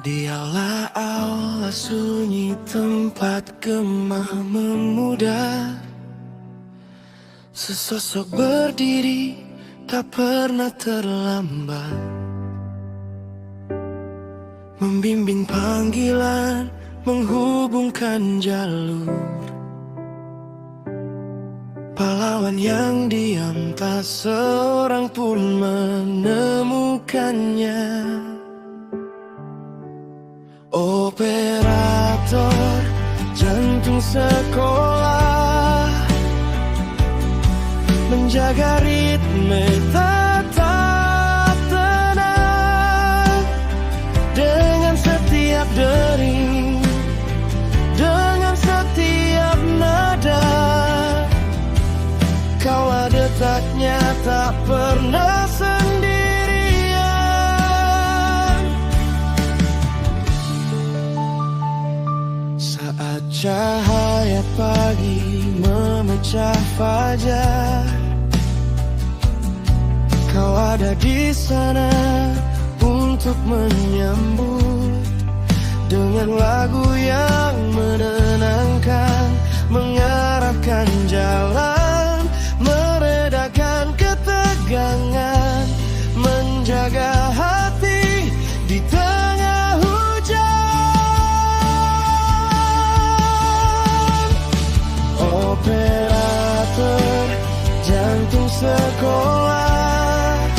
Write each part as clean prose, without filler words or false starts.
Dialah aula sunyi tempat gemah memudar. Sesosok berdiri tak pernah terlambat, membimbing panggilan, menghubungkan jalur. Pahlawan yang diam tak seorang pun menemukannya. Operator jantung sekolah, menjaga ritme tetap tenang. Dengan setiap dering, dengan setiap nada, kaulah detaknya tak pernah sendirian. Saat cahaya pagi memecah fajar, kau ada di sana untuk menyambut. Dengan lagu yang menenangkan, mengarahkan jalan, meredakan ketegangan, menjaga hati di tengah hujan. Operator jantung sekolah,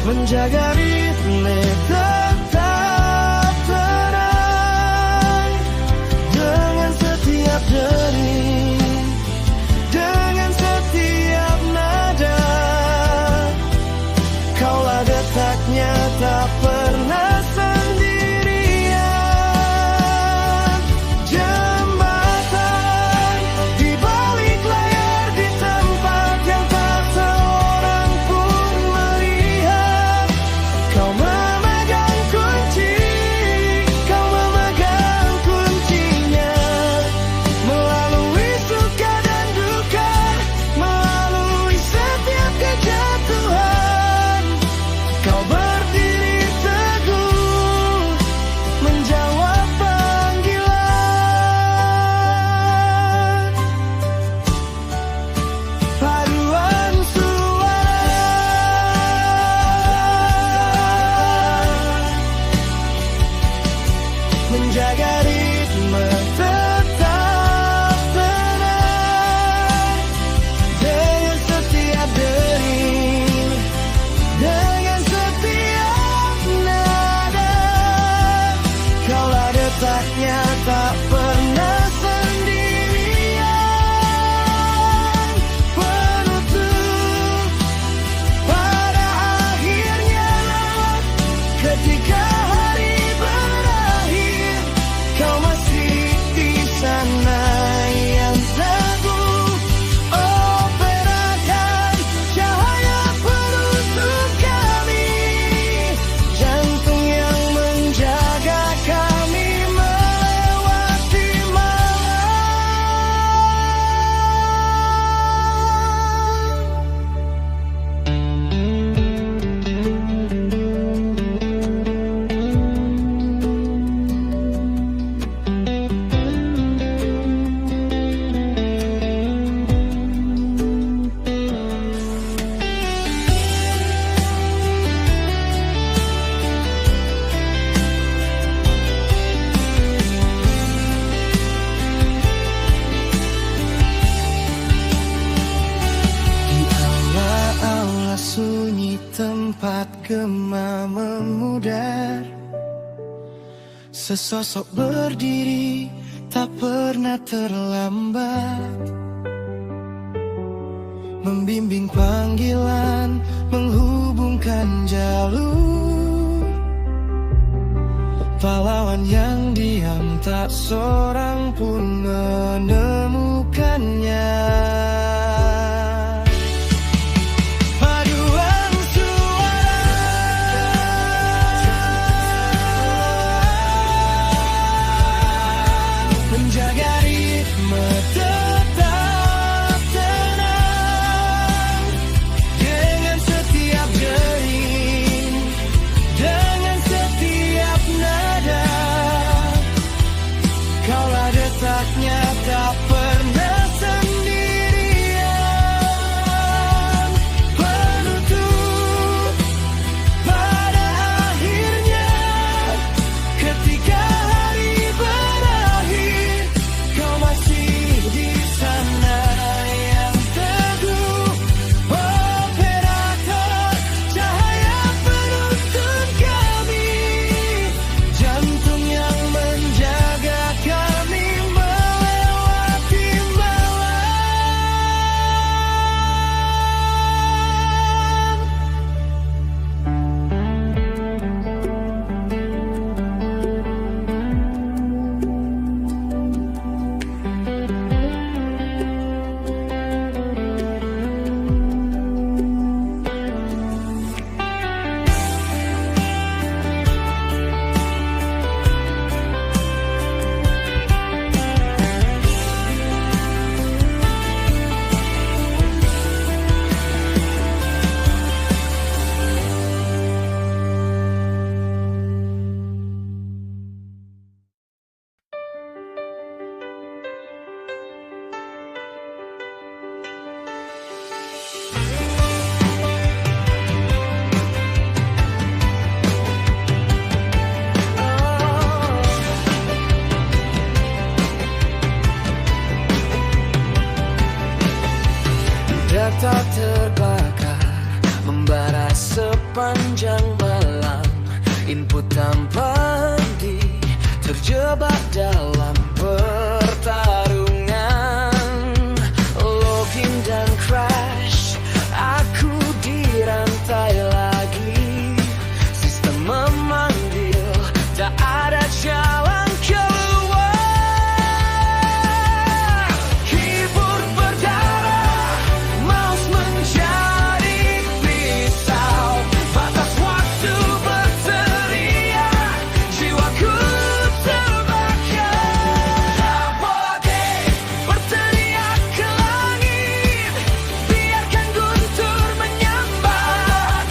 menjaga ritme tetap tenang. Dengan setiap dering, dengan setiap nada, kaulah detaknya tak pernah sendirian. Jembatan di balik layar, di tempat yang tak seorang pun melihat. Kau memegang kunci, kau memegang kuncinya. Melalui suka dan duka, melalui setiap kejatuhan, kau berdiri teguh, menjawab panggilan. Paduan suara menjaga ritme tetap tenang. Dengan setiap dering, dengan setiap nada, kaulah detaknya tak pernah sendirian. Penutup pada akhirnya, ketika hari berakhir, kau masih di sana yang teguh. Operakan cahaya penutup kami, jantung yang menjaga kami melewati aula sunyi tempat gemah memudar. Sesosok berdiri tak pernah terlambat, membimbing panggilan, menghubungkan jalur. Pahlawan yang diam tak seorang pun menemukannya. Paduan suara menjaga ritme tetap tenang. Dengan setiap dering, dengan setiap data terbakar, membara sepanjang malam. Input tanpa henti, terjebak dalam pertarungan. Login dan crash, aku dirantai lagi. Sistem memanggil, tak ada jalan keluar. Keyboard berdarah, mouse menjadi pisau. Batas waktu berteriak, jiwaku terbakar. Tak boleh berteriak ke langit, biarkan guntur menyambar.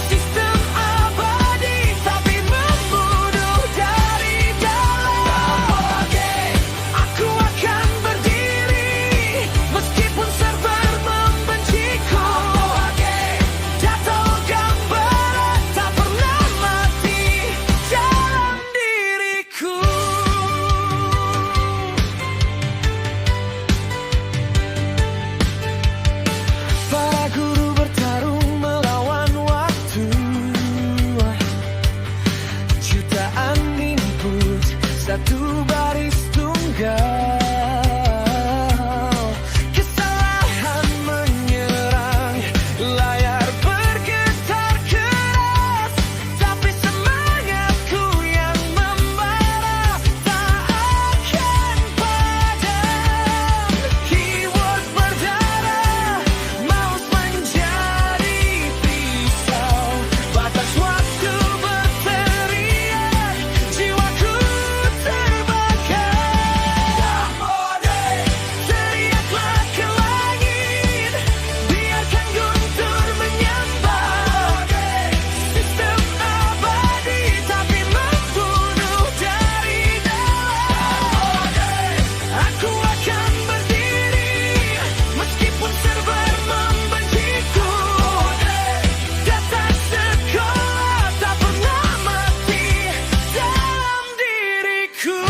Sistem abadi tapi membunuh dari dalam. Aku akan berdiri meskipun server membenciku. Data gambar tak pernah mati dalam diriku. Para guru bertarung melawan waktu. Jutaan input, satu baris tunggal. Kesalahan menyerang, layar bergetar keras. Tapi semangatku yang membara tak akan padam. Keyboard berdarah, mouse menjadi pisau. Batas waktu berteriak, jiwaku terbakar. Teriaklah ke langit, biarkan guntur menyambar. Sistem abadi tapi membunuh dari dalam. Aku akan berdiri meskipun server membenciku. Data sekolah tak pernah mati dalam diriku.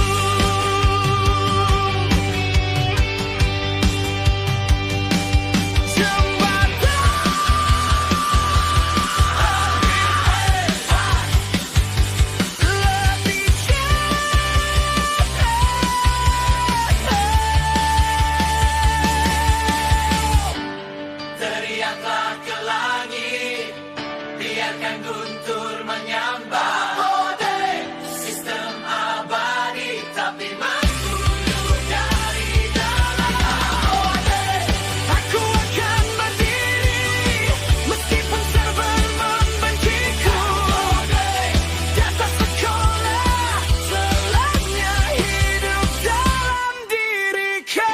Teriaklah ke langit, biarkan guntur menyambar. Sistem abadi tapi membunuh dari dalam. Aku akan berdiri meskipun server membenciku. Data sekolah selamanya hidup dalam diriku.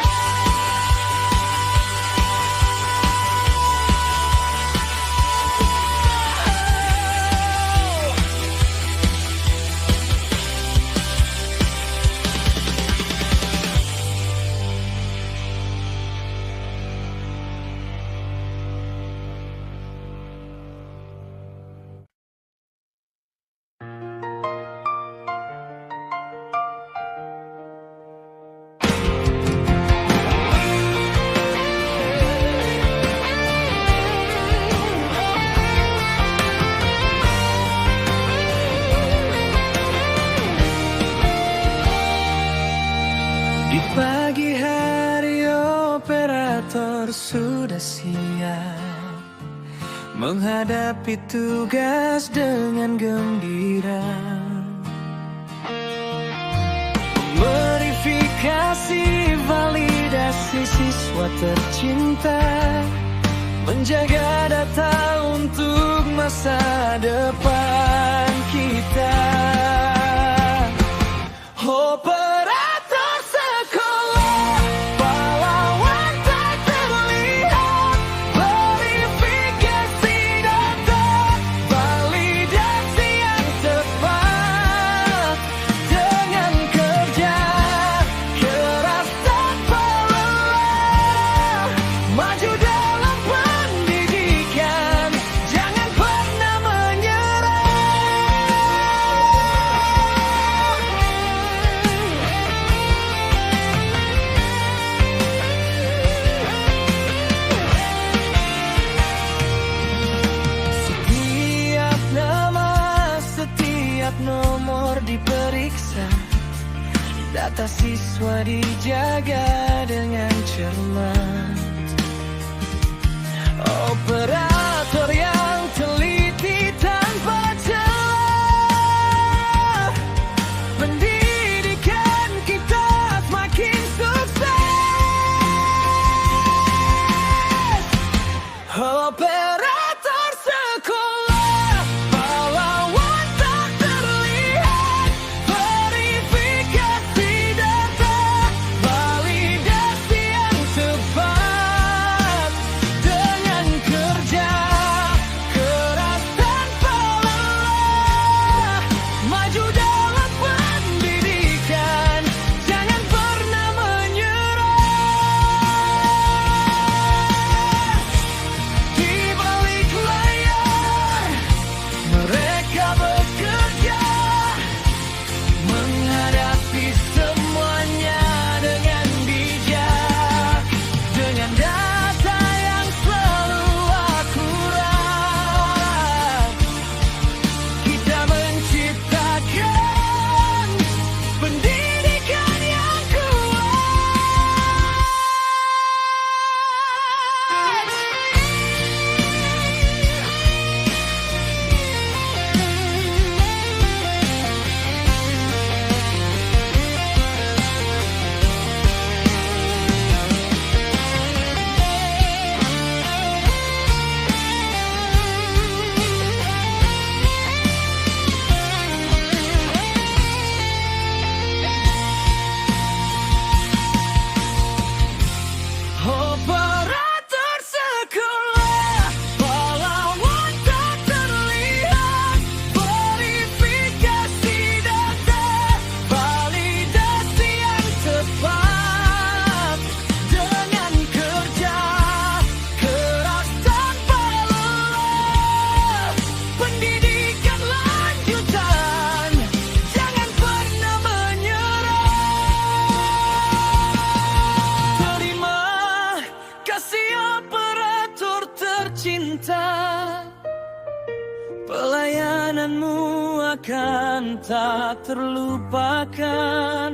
Di pagi hari operator sudah siap menghadapi tugas dengan gembira. Verifikasi validasi siswa tercinta, menjaga data untuk masa depan kita. Operator sekolah, pahlawan tak terlihat. Verifikasi data, validasi yang tepat. Dengan kerja keras tanpa lelah, maju dalam pendidikan, jangan pernah menyerah. Data siswa dijaga dengan cermat. Operator yang teliti tanpa celah, pendidikan kita semakin sukses. Operator sekolah, pahlawan tak terlihat, verifikasi data, validasi yang tepat. Dengan kerja keras tanpa lelah, maju dalam pendidikan, jangan pernah menyerah. Di balik layar mereka bekerja, menghadapi semuanya dengan bijak, dengan data yang selalu akurat. Kita menciptakan pendidikan yang kuat. Operator sekolah, pahlawan tak terlihat, verifikasi data, validasi yang tepat. Dengan kerja keras tanpa lelah, pendidikan lanjutan, jangan pernah menyerah. Terima kasih operator tercinta, pelayananmu akan tak terlupakan.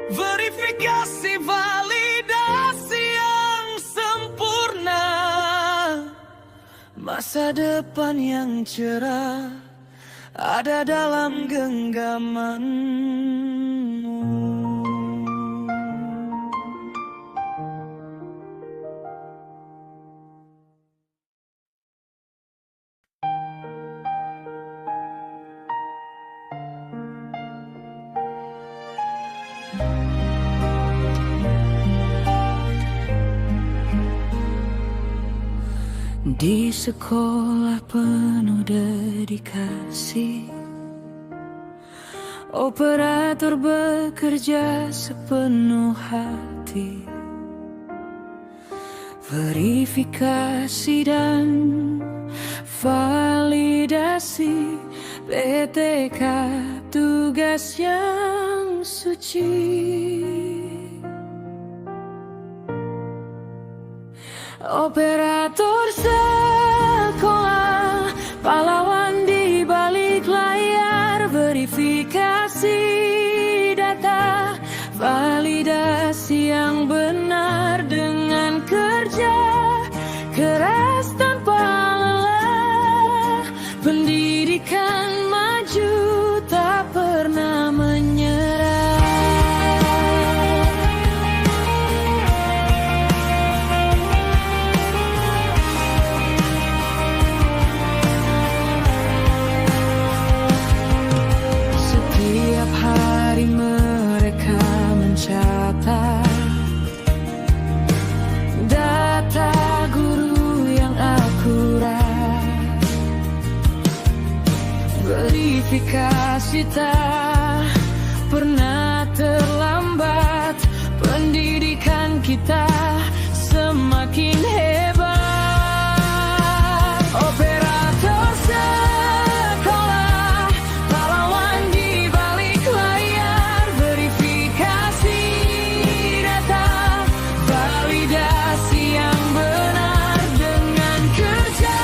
Verifikasi validasi yang sempurna, masa depan yang cerah ada dalam genggamanmu. Di sekolah penuh dedikasi, operator bekerja sepenuh hati. Verifikasi dan validasi, PTK tugas yang suci. Operator sekolah, pahlawan di balik layar, verifikasi data, validasi yang benar. Dengan kerja keras tanpa lelah, pendidikan maju tak pernah menyerah. Setiap hari mereka mencatat data guru yang akurat, verifikasi tak pernah terlambat, pendidikan kita semakin hebat. Operator sekolah, pahlawan di balik layar, verifikasi data, validasi yang benar. Dengan kerja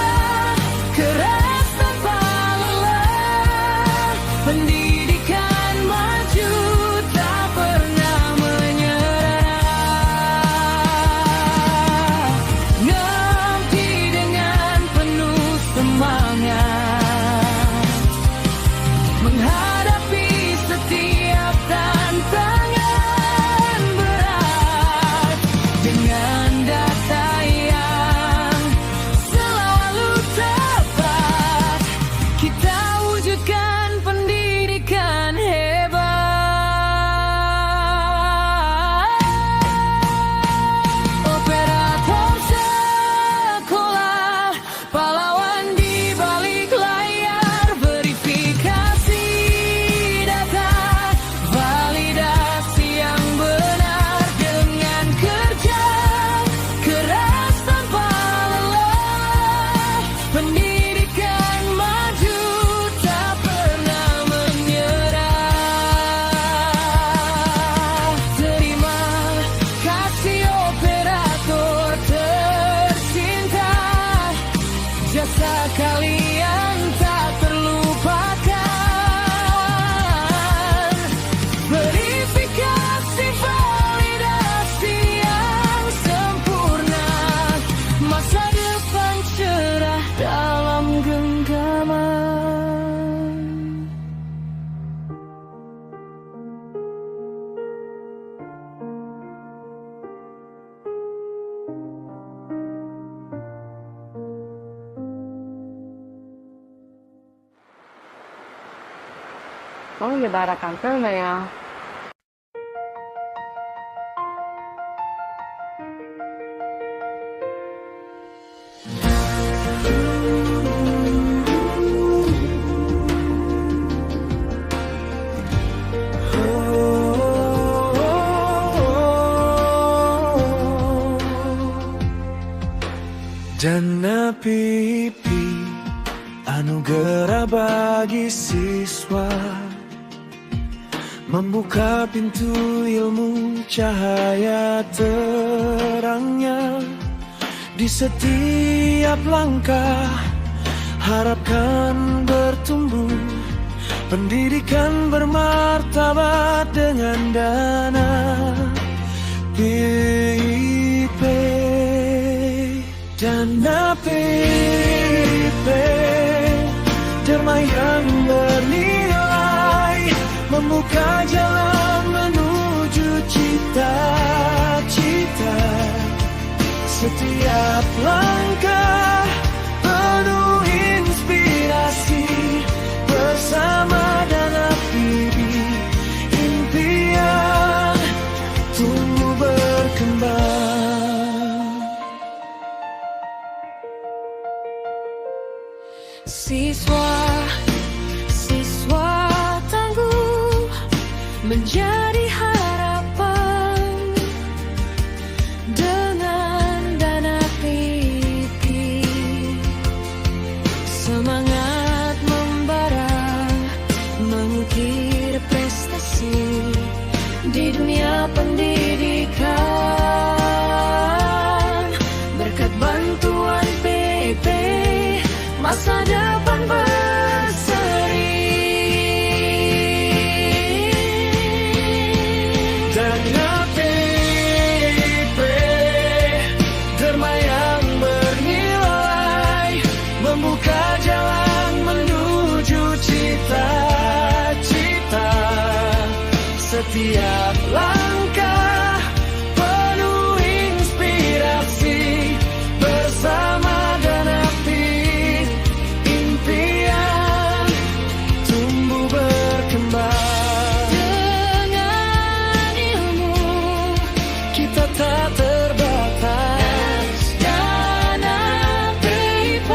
keras tanpa lelah, pendidikan maju menyebarkan filmnya. Dana pipi anugerah bagi siswa, membuka pintu ilmu cahaya terangnya. Di setiap langkah harapkan bertumbuh, pendidikan bermartabat dengan dana PIP. Dana PIP, derma yang bernilai, membuka jalan menuju cita-cita. Setiap langkah penuh inspirasi, bersama Dana PIP, impian tumbuh berkembang. Siswa tangguh menjadi harapan. Dengan Dana PIP, semangat membara, mengukir prestasi di dunia pendidikan. Berkat bantuan PIP, masa depan berseri. Dana PIP, derma yang bernilai, membuka jalan menuju cita-cita. Setiap langkah penuh inspirasi, bersama Dana PIP, impian tumbuh berkembang. Dengan ilmu kita tak terbatas. Dana PIP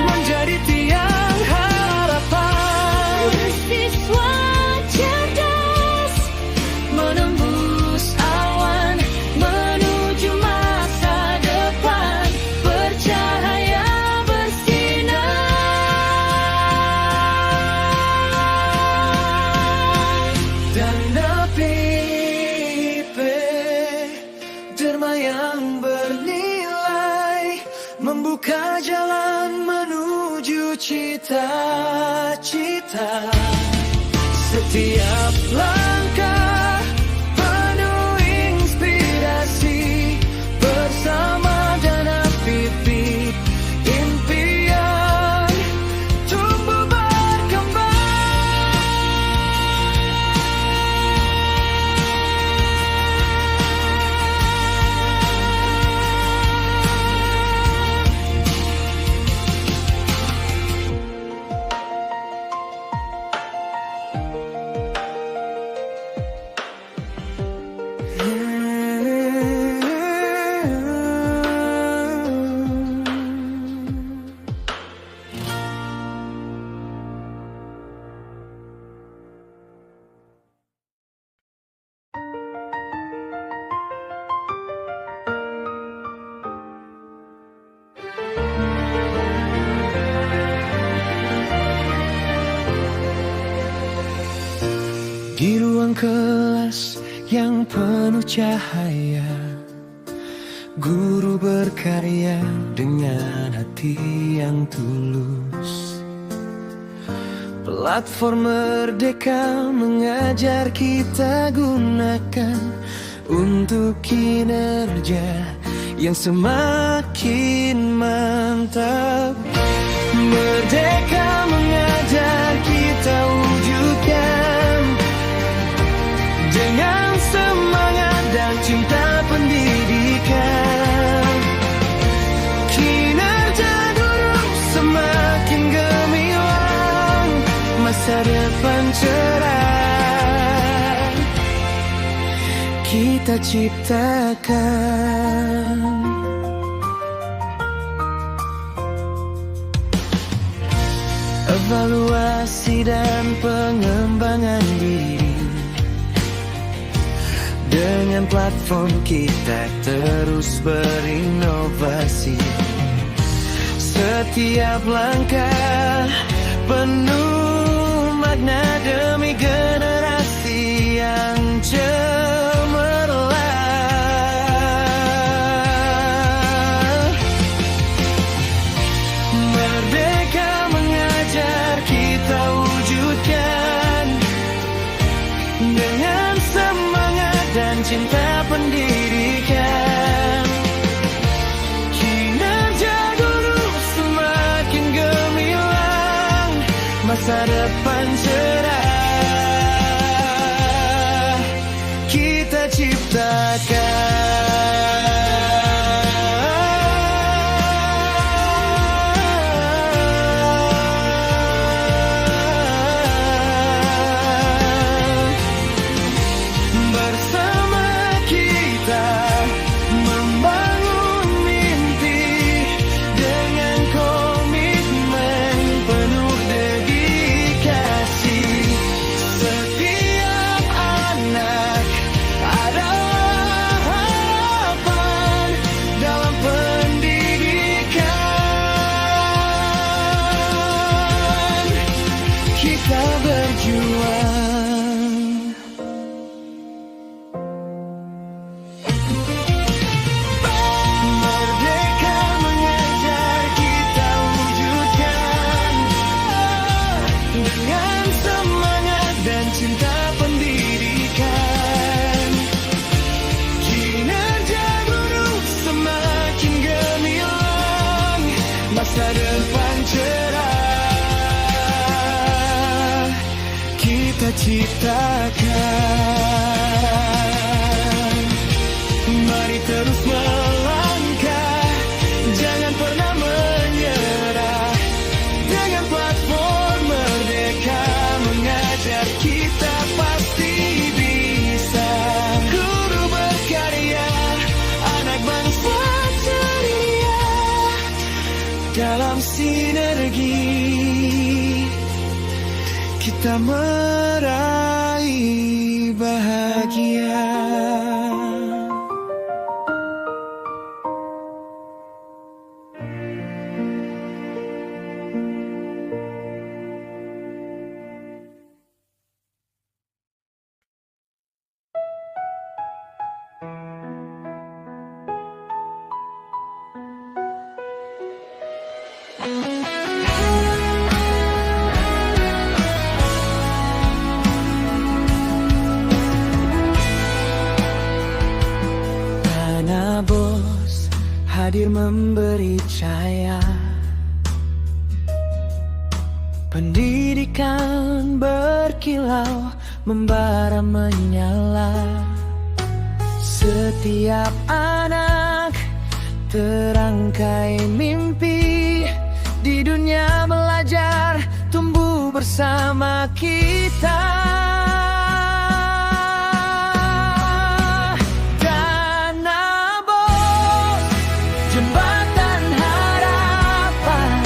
menjadi tiang harapan. Siswa cerdas menembus awan, menuju masa depan, bercahaya bersinar. Dana PIP, derma yang bernilai, membuka jalan menuju cita-cita. Setiap langkah penuh inspirasi, bersama Dana PIP, impian tumbuh berkembang. Di ruang kelas yang penuh cahaya, guru berkarya dengan hati yang tulus. Platform merdeka mengajar kita gunakan untuk kinerja yang semakin mantap. Merdeka mengajar kita wujudkan dengan semangat dan cinta pendidikan. Kinerja guru semakin gemilang, masa depan cerah kita ciptakan. Evaluasi dan pengembangan diri. Dengan platform kita terus berinovasi. Setiap langkah penuh makna demi generasi yang cemerlang. Merdeka mengajar kita wujudkan dengan semangat dan cinta pendidikan. Kinerja guru semakin gemilang, masa depan cerah kita ciptakan. Bersama kita membangun mimpi dengan komitmen penuh dedikasi. Setiap anak adalah harapan dalam pendidikan. Kita berjuang. Merdeka mengajar kita wujudkan dengan semangat dan cinta pendidikan. Kinerja guru semakin gemilang, masa depan cerah kita ciptakan. Mari terus melangkah, jangan pernah menyerah. Dengan platform Merdeka mengajar kita pasti bisa. Guru berkarya, anak bangsa ceria. Dalam sinergi kita meraih bahagia. Tanah Bos hadir memberi cahaya. Pendidikan berkilau, membara menyala. Setiap anak terangkai mimpi. Di dunia belajar, tumbuh bersama kita. Tanah Bos, jembatan harapan,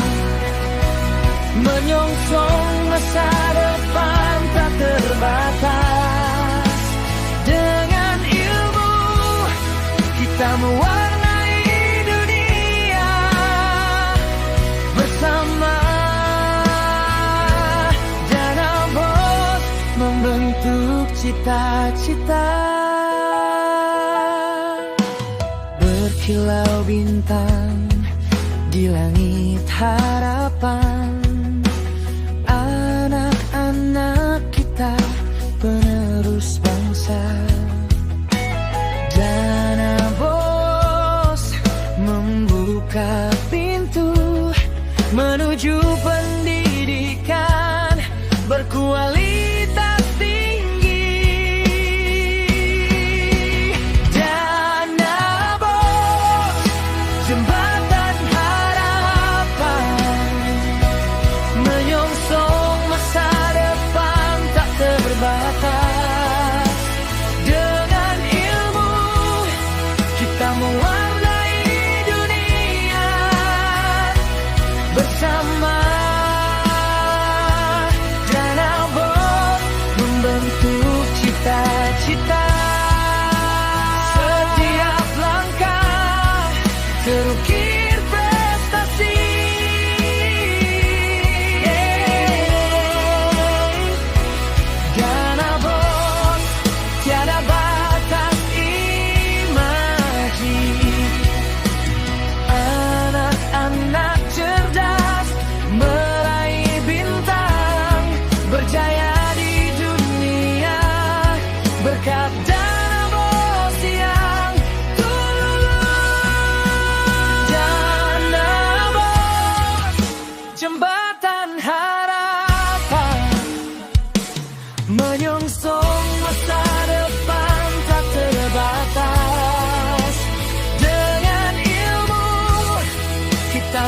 menyongsong masa depan tak terbatas. Dengan ilmu kita mewarnai dunia bersama. Tanah Bos membentuk cita-cita. Berkilau bintang di langit harapan. Anak-anak kita penerus bangsa. Tanah Bos membuka pintu menuju pendidikan berkualitas tinggi. Tanah Bos, jembatan harapan, menyongsong masa depan tak terbatas. Dengan ilmu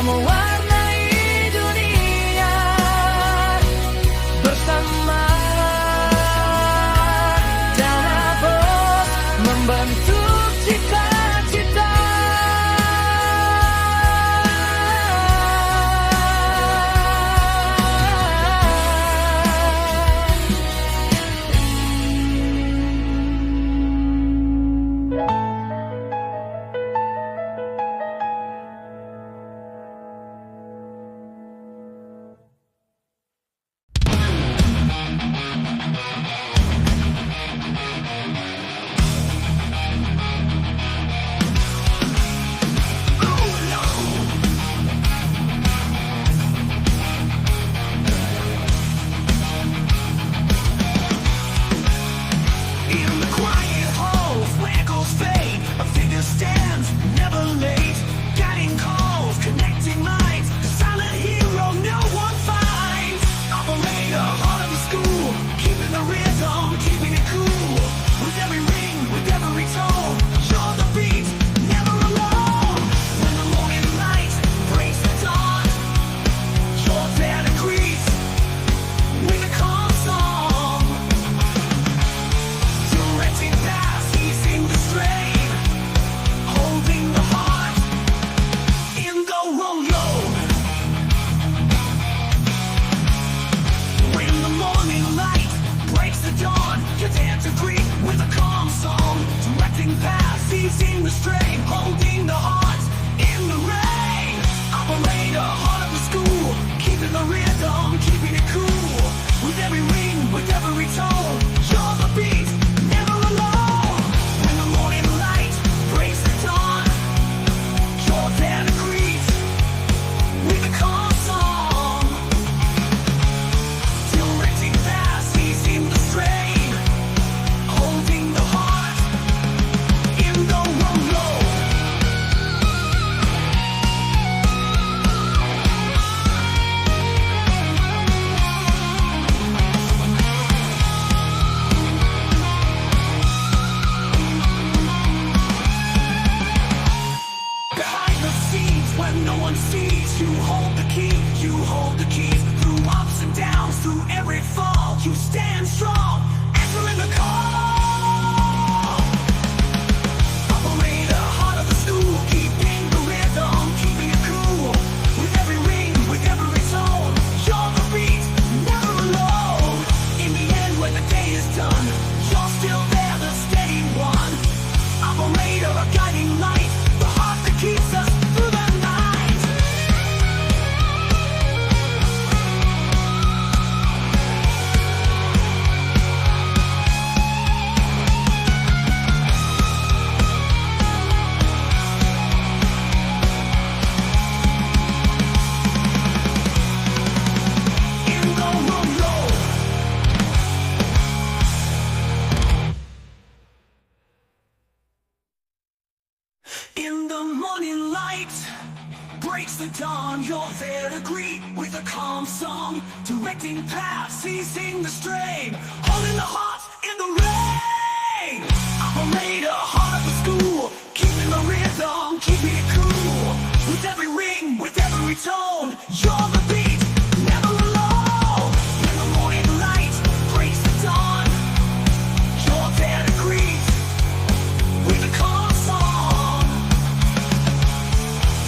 mewarnai dunia bersama Dana Bos membentuk cita-cita. In the quiet halls where goes fate, a figure stands, never late, guiding calls, connecting minds, the silent hero no one finds. Operator, heart of the school, keeping the rhythm, keeping it cool. With every ring, with every tone, you're the beat, never alone. When the morning light breaks the dawn, you're there to greet with a calm song. Directing paths, easing the strain, holding the heart in the wrong road. When the morning light breaks the dawn, you dare to greet with a calm song. Directing paths, easing the strain, holding the heart in the rain. Operator, heart of the school, keeping the rhythm, keeping it cool. With every ring, with every tone, you're the beat, never alone. When the morning light breaks the dawn, you're there to greet with a calm song. Directing paths, easing the strain, holding the heart in the wrong road. Behind the scenes when no one sees, you hold the key, you hold the keys. Through ups and downs, through every fall, you stand strong, answering the call. Operator, heart of the school, keeping the rhythm, keeping it cool. With every ring, with every tone, you're the beat, never alone. In the end, when the day is done, you're still there, the steady one. Operator, a guiding light, the heart that keeps us through the night. In the wrong road. In the morning light breaks the dawn, you're there to greet with a calm song. Directing paths, easing the strain, holding the heart in the rain. Operator, heart of the school, keeping the rhythm, keeping it cool. With every ring, with every tone, you're the beat, never alone. When the morning light breaks the dawn, you're there to greet with a calm song.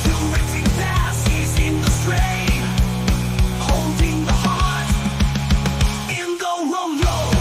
Directing paths, easing the strain, holding the heart in the wrong road.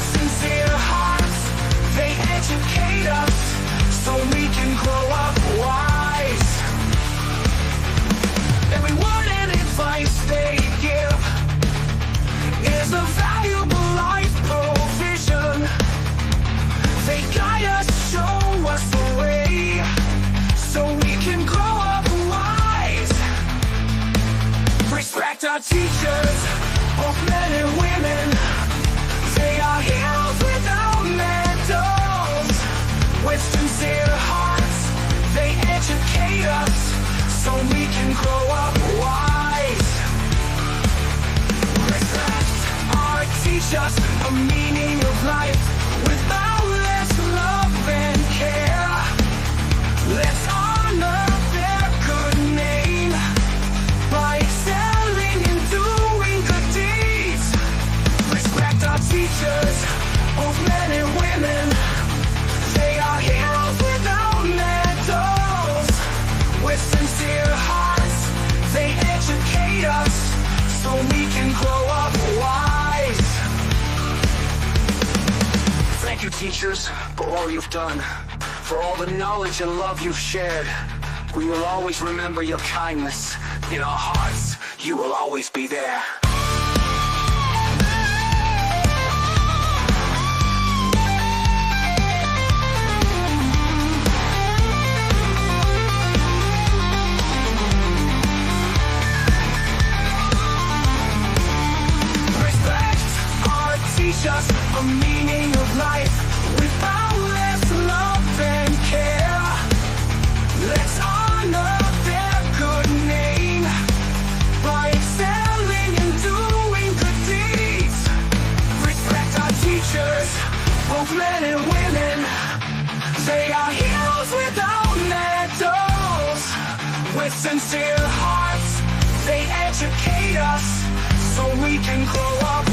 With sincere hearts, they educate us so we can grow up wise. Every word and advice they give is a valuable life provision. They guide us, show us the way, so we can grow up wise. Respect our teachers, both men and women. They are heroes without medals. With sincere hearts, they educate us so we can grow up wise. Respect our teachers, a meaning of life with boundless love and care. Let's honor their good name by excelling in doing good deeds. Respect our teachers, both men and women. They are heroes without medals. With sincere hearts, they educate us so we can grow up wise. Thank you, teachers, for all you've done, for all the knowledge and love you've shared. We will always remember your kindness. In our hearts, you will always be there. Respect our teachers, a meaning of life with boundless love and care. Let's honor their good name by excelling in doing good deeds. Respect our teachers, both men and women. They are heroes without medals. With sincere hearts, they educate us so we can grow up